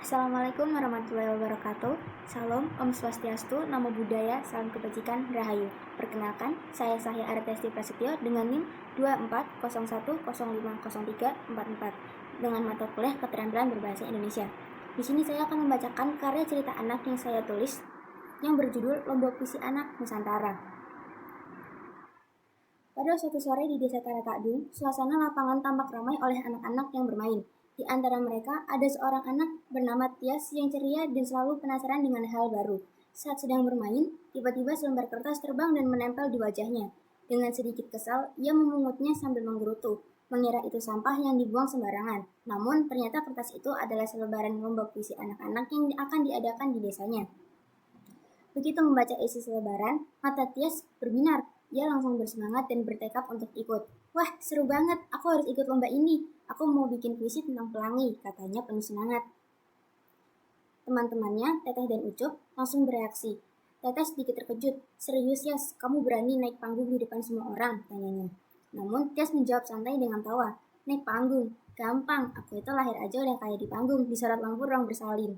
Assalamualaikum warahmatullahi wabarakatuh. Salam, Om Swastiastu, Namo Buddhaya, Salam Kebajikan, Rahayu. Perkenalkan, saya Sahya Artesti Prasetyo dengan NIM 2401050344 dengan mata kuliah Keterampilan Berbahasa Indonesia. Di sini saya akan membacakan karya cerita anak yang saya tulis yang berjudul Lombok Puisi Anak Nusantara. Pada suatu sore di Desa Taratadung, suasana lapangan tampak ramai oleh anak-anak yang bermain. Di antara mereka ada seorang anak bernama Tias yang ceria dan selalu penasaran dengan hal baru. Saat sedang bermain, tiba-tiba selembar kertas terbang dan menempel di wajahnya. Dengan sedikit kesal, ia memungutnya sambil menggerutu, mengira itu sampah yang dibuang sembarangan. Namun, ternyata kertas itu adalah selebaran lomba puisi anak-anak yang akan diadakan di desanya. Begitu membaca isi selebaran, mata Tias berbinar. Ia langsung bersemangat dan bertekad untuk ikut. Wah, seru banget, aku harus ikut lomba ini. Aku mau bikin puisi tentang pelangi, katanya penuh semangat. Teman-temannya, Teteh dan Ucup, langsung bereaksi. Teteh sedikit terkejut. Serius, Yas, kamu berani naik panggung di depan semua orang? Tanyanya. Namun, Tias menjawab santai dengan tawa. Naik panggung? Gampang, aku itu lahir aja udah kayak di panggung, disorot lampu ruang bersalin.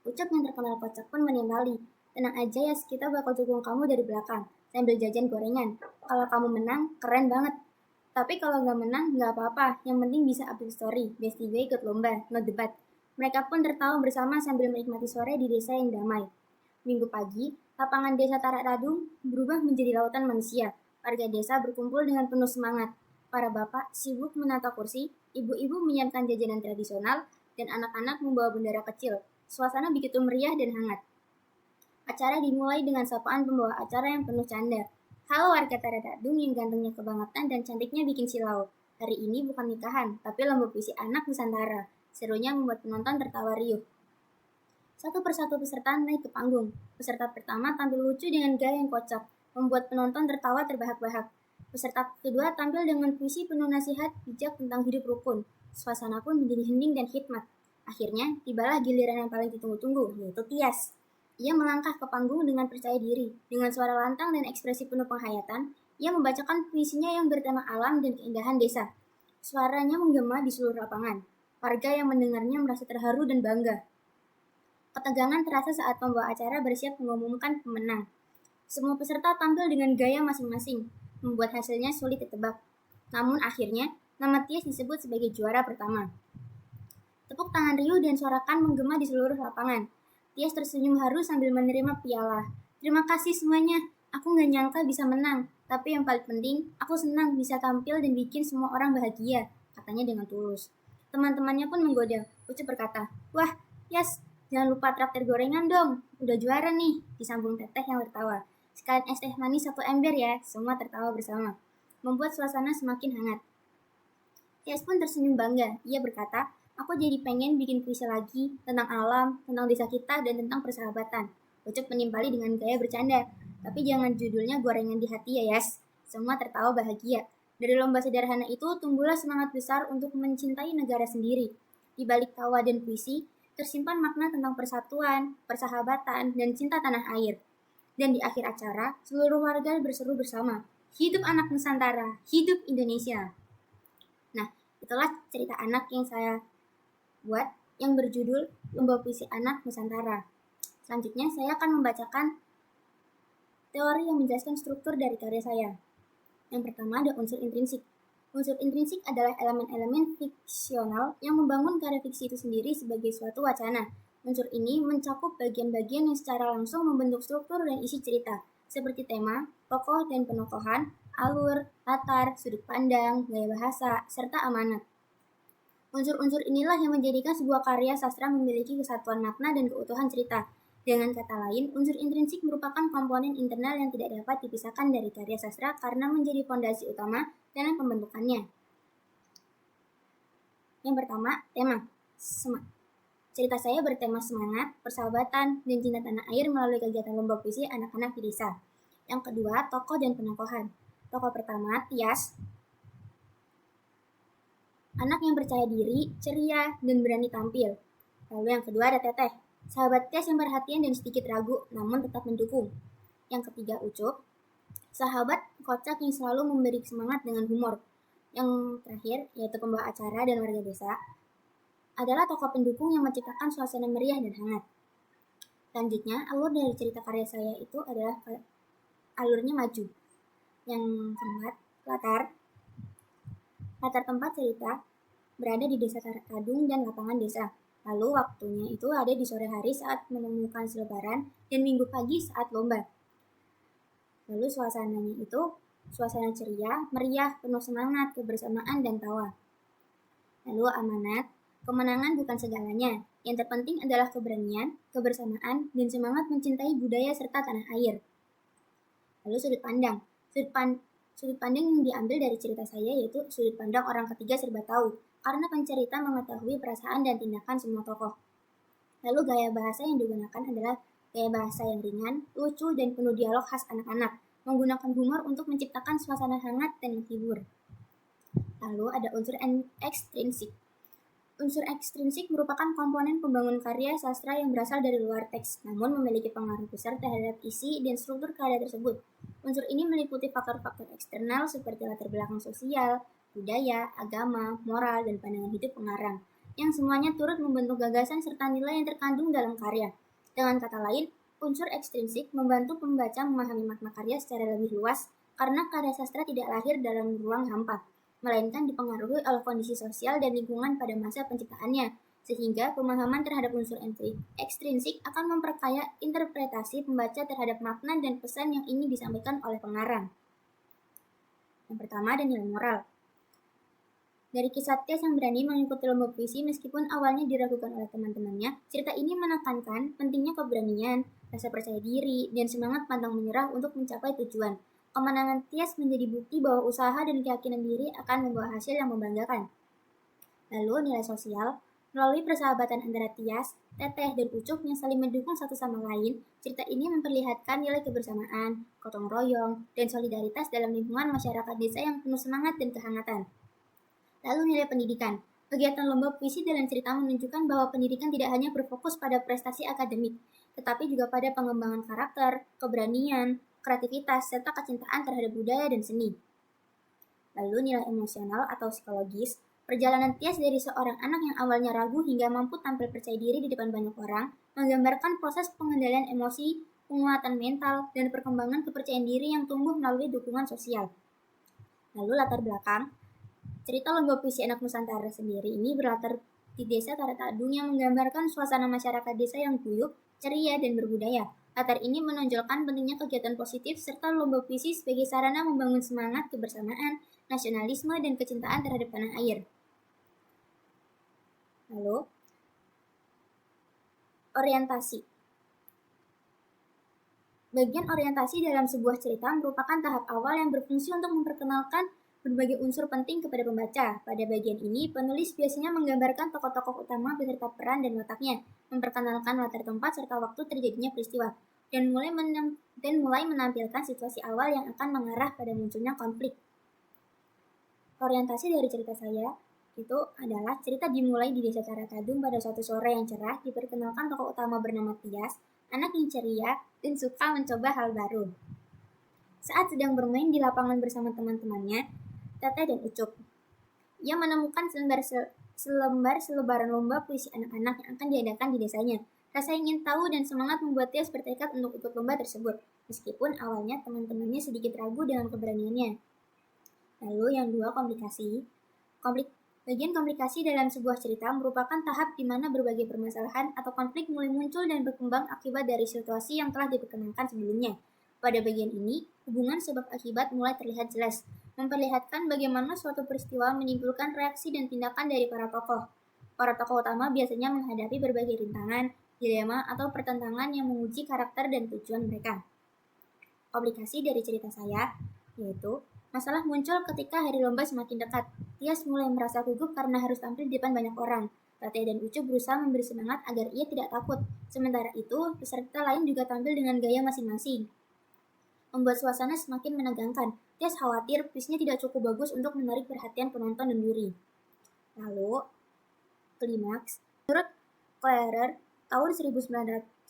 Ucup yang terkenal kocak pun menimpali. Tenang aja, Yas, kita bakal dukung kamu dari belakang, sambil jajan gorengan. Kalau kamu menang, keren banget. Tapi kalau nggak menang, nggak apa-apa. Yang penting bisa update story. Besti gue ikut lomba, no debat. Mereka pun tertawa bersama sambil menikmati sore di desa yang damai. Minggu pagi, lapangan desa Taratadung berubah menjadi lautan manusia. Warga desa berkumpul dengan penuh semangat. Para bapak sibuk menata kursi, ibu-ibu menyiapkan jajanan tradisional, dan anak-anak membawa bendera kecil. Suasana begitu meriah dan hangat. Acara dimulai dengan sapaan pembawa acara yang penuh canda. Halo warga Taratadung yang gantengnya kebangetan dan cantiknya bikin silau. Hari ini bukan nikahan, tapi lomba puisi anak Nusantara. Serunya membuat penonton tertawa riuh. Satu persatu peserta naik ke panggung. Peserta pertama tampil lucu dengan gaya yang kocak, membuat penonton tertawa terbahak-bahak. Peserta kedua tampil dengan puisi penuh nasihat bijak tentang hidup rukun. Suasana pun menjadi hening dan hikmat. Akhirnya, tibalah giliran yang paling ditunggu-tunggu, yaitu Tias. Ia melangkah ke panggung dengan percaya diri. Dengan suara lantang dan ekspresi penuh penghayatan, ia membacakan puisinya yang bertema alam dan keindahan desa. Suaranya menggema di seluruh lapangan. Warga yang mendengarnya merasa terharu dan bangga. Ketegangan terasa saat pembawa acara bersiap mengumumkan pemenang. Semua peserta tampil dengan gaya masing-masing, membuat hasilnya sulit ditebak. Namun akhirnya, nama Tias disebut sebagai juara pertama. Tepuk tangan riuh dan sorakan menggema di seluruh lapangan. Tias tersenyum haru sambil menerima piala. Terima kasih semuanya, aku gak nyangka bisa menang. Tapi yang paling penting, aku senang bisa tampil dan bikin semua orang bahagia, katanya dengan tulus. Teman-temannya pun menggoda. Ucup berkata, wah, Yas, jangan lupa traktir gorengan dong. Udah juara nih, disambung Teteh yang tertawa. Sekalian es teh manis 1 ember ya, semua tertawa bersama. Membuat suasana semakin hangat. Tias pun tersenyum bangga. Ia berkata, aku jadi pengen bikin puisi lagi tentang alam, tentang desa kita, dan tentang persahabatan. Ucup menimpali dengan gaya bercanda. Tapi jangan judulnya gorengan di hati ya, Yas. Semua tertawa bahagia. Dari lomba sederhana itu tumbuhlah semangat besar untuk mencintai negara sendiri. Di balik tawa dan puisi, tersimpan makna tentang persatuan, persahabatan, dan cinta tanah air. Dan di akhir acara, seluruh warga berseru bersama, hidup anak Nusantara, hidup Indonesia. Nah, itulah cerita anak yang saya buat yang berjudul Lomba Puisi Anak Nusantara. Selanjutnya, saya akan membacakan teori yang menjelaskan struktur dari karya saya. Yang pertama ada unsur intrinsik. Unsur intrinsik adalah elemen-elemen fiksional yang membangun karya fiksi itu sendiri sebagai suatu wacana. Unsur ini mencakup bagian-bagian yang secara langsung membentuk struktur dan isi cerita, seperti tema, tokoh dan penokohan, alur, latar, sudut pandang, gaya bahasa, serta amanat. Unsur-unsur inilah yang menjadikan sebuah karya sastra memiliki kesatuan makna dan keutuhan cerita. Dengan kata lain, unsur intrinsik merupakan komponen internal yang tidak dapat dipisahkan dari karya sastra karena menjadi fondasi utama dalam pembentukannya. Yang pertama, tema. Cerita saya bertema semangat, persahabatan, dan cinta tanah air melalui kegiatan lomba puisi anak-anak di desa. Yang kedua, tokoh dan penokohan. Tokoh pertama, Tias, anak yang percaya diri, ceria, dan berani tampil. Lalu yang kedua ada Teteh, sahabat Tias yang perhatian dan sedikit ragu, namun tetap mendukung. Yang ketiga Ucup, sahabat kocak yang selalu memberi semangat dengan humor. Yang terakhir yaitu pembawa acara dan warga desa, adalah tokoh pendukung yang menciptakan suasana meriah dan hangat. Selanjutnya, alur dari cerita karya saya itu adalah alurnya maju. Yang keempat, latar tempat cerita berada di Desa Kadung dan lapangan desa. Lalu waktunya itu ada di sore hari saat menemukan selebaran dan minggu pagi saat lomba. Lalu suasananya itu suasana ceria, meriah, penuh semangat, kebersamaan, dan tawa. Lalu amanat, kemenangan bukan segalanya. Yang terpenting adalah keberanian, kebersamaan, dan semangat mencintai budaya serta tanah air. Lalu sudut pandang. Sudut pandang yang diambil dari cerita saya yaitu sudut pandang orang ketiga serba tahu, karena pencerita mengetahui perasaan dan tindakan semua tokoh. Lalu gaya bahasa yang digunakan adalah gaya bahasa yang ringan, lucu, dan penuh dialog khas anak-anak, menggunakan humor untuk menciptakan suasana hangat dan menghibur. Lalu ada unsur ekstrinsik. Unsur ekstrinsik merupakan komponen pembangun karya sastra yang berasal dari luar teks, namun memiliki pengaruh besar terhadap isi dan struktur karya tersebut. Unsur ini meliputi faktor-faktor eksternal seperti latar belakang sosial, budaya, agama, moral, dan pandangan hidup pengarang, yang semuanya turut membentuk gagasan serta nilai yang terkandung dalam karya. Dengan kata lain, unsur ekstrinsik membantu pembaca memahami makna karya secara lebih luas, karena karya sastra tidak lahir dalam ruang hampa, melainkan dipengaruhi oleh kondisi sosial dan lingkungan pada masa penciptaannya, sehingga pemahaman terhadap unsur ekstrinsik akan memperkaya interpretasi pembaca terhadap makna dan pesan yang ingin disampaikan oleh pengarang. Yang pertama ada nilai moral. Dari kisah Tias yang berani mengikuti lomba puisi meskipun awalnya diragukan oleh teman-temannya, cerita ini menekankan pentingnya keberanian, rasa percaya diri, dan semangat pantang menyerah untuk mencapai tujuan. Kemenangan Tias menjadi bukti bahwa usaha dan keyakinan diri akan membawa hasil yang membanggakan. Lalu nilai sosial, melalui persahabatan antara Tias, Teteh, dan Ucup yang saling mendukung satu sama lain, cerita ini memperlihatkan nilai kebersamaan, gotong royong, dan solidaritas dalam lingkungan masyarakat desa yang penuh semangat dan kehangatan. Lalu nilai pendidikan. Kegiatan lomba puisi dalam cerita menunjukkan bahwa pendidikan tidak hanya berfokus pada prestasi akademik, tetapi juga pada pengembangan karakter, keberanian, kreativitas, serta kecintaan terhadap budaya dan seni. Lalu nilai emosional atau psikologis, perjalanan Tias dari seorang anak yang awalnya ragu hingga mampu tampil percaya diri di depan banyak orang, menggambarkan proses pengendalian emosi, penguatan mental, dan perkembangan kepercayaan diri yang tumbuh melalui dukungan sosial. Lalu latar belakang, cerita lomba puisi anak Nusantara sendiri ini berlatar di desa Taratadung yang menggambarkan suasana masyarakat desa yang guyup, ceria, dan berbudaya. Latar ini menonjolkan pentingnya kegiatan positif serta lomba puisi sebagai sarana membangun semangat kebersamaan, nasionalisme, dan kecintaan terhadap tanah air. Lalu, orientasi. Bagian orientasi dalam sebuah cerita merupakan tahap awal yang berfungsi untuk memperkenalkan berbagai unsur penting kepada pembaca. Pada bagian ini, penulis biasanya menggambarkan tokoh-tokoh utama beserta peran dan wataknya, memperkenalkan latar tempat serta waktu terjadinya peristiwa, dan mulai menampilkan situasi awal yang akan mengarah pada munculnya konflik. Orientasi dari cerita saya itu adalah cerita dimulai di Desa Taratadung pada suatu sore yang cerah, diperkenalkan tokoh utama bernama Tias, anak yang ceria dan suka mencoba hal baru. Saat sedang bermain di lapangan bersama teman-temannya, Teteh dan Ucup, ia menemukan selebaran lomba puisi anak-anak yang akan diadakan di desanya. Rasa ingin tahu dan semangat membuat Tias bertekad untuk ikut lomba tersebut, meskipun awalnya teman-temannya sedikit ragu dengan keberaniannya. Lalu yang dua, komplikasi. Bagian komplikasi dalam sebuah cerita merupakan tahap di mana berbagai permasalahan atau konflik mulai muncul dan berkembang akibat dari situasi yang telah diperkenalkan sebelumnya. Pada bagian ini, hubungan sebab akibat mulai terlihat jelas, memperlihatkan bagaimana suatu peristiwa menimbulkan reaksi dan tindakan dari para tokoh. Para tokoh utama biasanya menghadapi berbagai rintangan, dilema, atau pertentangan yang menguji karakter dan tujuan mereka. Komplikasi dari cerita saya, yaitu masalah muncul ketika hari lomba semakin dekat. Tias mulai merasa gugup karena harus tampil di depan banyak orang. Teteh dan Ucup berusaha memberi semangat agar ia tidak takut. Sementara itu, peserta lain juga tampil dengan gaya masing-masing, membuat suasana semakin menegangkan. Tias khawatir puisinya tidak cukup bagus untuk menarik perhatian penonton dan juri. Lalu, klimaks. Menurut Klerer, tahun 1998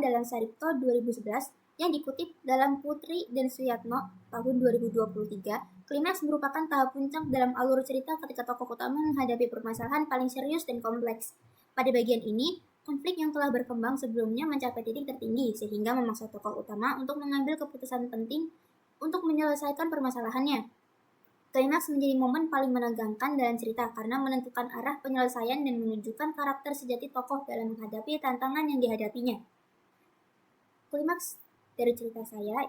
dalam Saripto 2011, Yang dikutip dalam Putri dan Suyatno tahun 2023, klimaks merupakan tahap puncak dalam alur cerita ketika tokoh utama menghadapi permasalahan paling serius dan kompleks. Pada bagian ini, konflik yang telah berkembang sebelumnya mencapai titik tertinggi sehingga memaksa tokoh utama untuk mengambil keputusan penting untuk menyelesaikan permasalahannya. Klimaks menjadi momen paling menegangkan dalam cerita karena menentukan arah penyelesaian dan menunjukkan karakter sejati tokoh dalam menghadapi tantangan yang dihadapinya. Klimaks dari cerita saya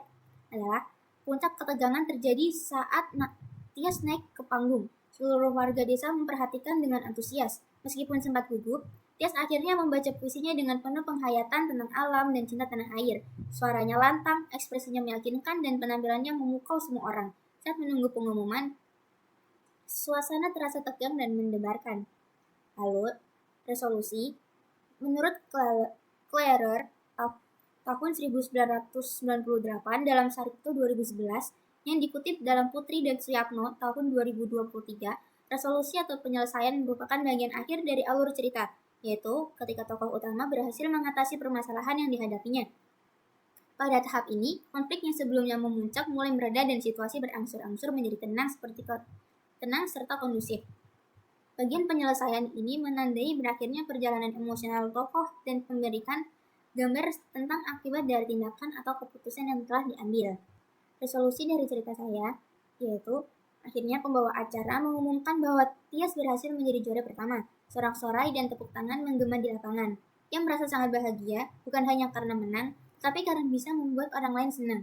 adalah puncak ketegangan terjadi saat Tias naik ke panggung. Seluruh warga desa memperhatikan dengan antusias. Meskipun sempat gugup, Tias akhirnya membaca puisinya dengan penuh penghayatan tentang alam dan cinta tanah air. Suaranya lantang, ekspresinya meyakinkan, dan penampilannya memukau semua orang. Saat menunggu pengumuman, suasana terasa tegang dan mendebarkan. Lalu, resolusi, menurut Clarer, tahun 1998 dalam Saripto 2011, yang dikutip dalam Putri dan Suyatno tahun 2023, resolusi atau penyelesaian merupakan bagian akhir dari alur cerita, yaitu ketika tokoh utama berhasil mengatasi permasalahan yang dihadapinya. Pada tahap ini, konflik yang sebelumnya memuncak mulai mereda dan situasi berangsur-angsur menjadi tenang serta kondusif. Bagian penyelesaian ini menandai berakhirnya perjalanan emosional tokoh dan memberikan gambar tentang akibat dari tindakan atau keputusan yang telah diambil. Resolusi dari cerita saya, yaitu akhirnya pembawa acara mengumumkan bahwa Tias berhasil menjadi juara pertama. Sorak-sorai dan tepuk tangan menggema di lapangan. Yang merasa sangat bahagia, bukan hanya karena menang, tapi karena bisa membuat orang lain senang.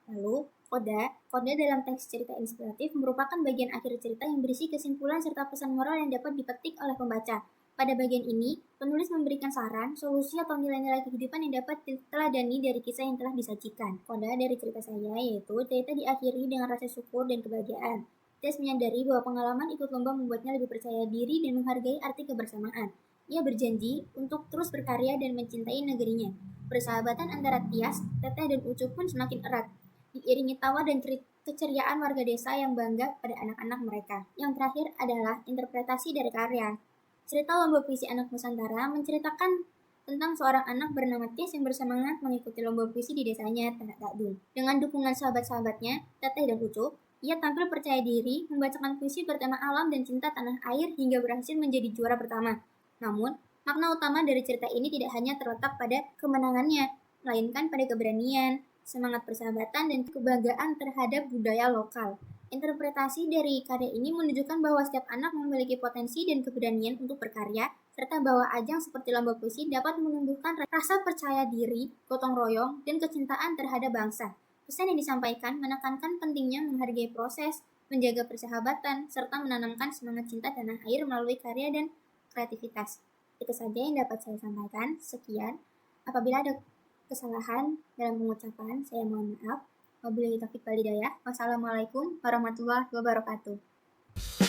Lalu, koda dalam teks cerita inspiratif merupakan bagian akhir cerita yang berisi kesimpulan serta pesan moral yang dapat dipetik oleh pembaca. Pada bagian ini, penulis memberikan saran, solusi, atau nilai-nilai kehidupan yang dapat diteladani dari kisah yang telah disajikan. Koda dari cerita saya yaitu cerita diakhiri dengan rasa syukur dan kebahagiaan. Tias menyadari bahwa pengalaman ikut lomba membuatnya lebih percaya diri dan menghargai arti kebersamaan. Ia berjanji untuk terus berkarya dan mencintai negerinya. Persahabatan antara Tias, Teteh, dan Ucup pun semakin erat, diiringi tawa dan keceriaan warga desa yang bangga pada anak-anak mereka. Yang terakhir adalah interpretasi dari karya. Cerita Lomba Puisi Anak Nusantara menceritakan tentang seorang anak bernama Tias yang bersemangat mengikuti lomba puisi di desanya, Tanah Takdung. Dengan dukungan sahabat-sahabatnya, Teteh dan Ucup, ia tampil percaya diri, membacakan puisi bertema alam dan cinta tanah air hingga berhasil menjadi juara pertama. Namun, makna utama dari cerita ini tidak hanya terletak pada kemenangannya, melainkan pada keberanian, semangat persahabatan, dan kebanggaan terhadap budaya lokal. Interpretasi dari karya ini menunjukkan bahwa setiap anak memiliki potensi dan keberanian untuk berkarya, serta bahwa ajang seperti lomba puisi dapat menumbuhkan rasa percaya diri, gotong royong, dan kecintaan terhadap bangsa. Pesan yang disampaikan menekankan pentingnya menghargai proses, menjaga persahabatan, serta menanamkan semangat cinta tanah air melalui karya dan kreativitas. Itu saja yang dapat saya sampaikan. Sekian. Apabila ada kesalahan dalam pengucapan, saya mohon maaf. Wabillahi taufiq wal hidayah. Wassalamualaikum warahmatullahi wabarakatuh.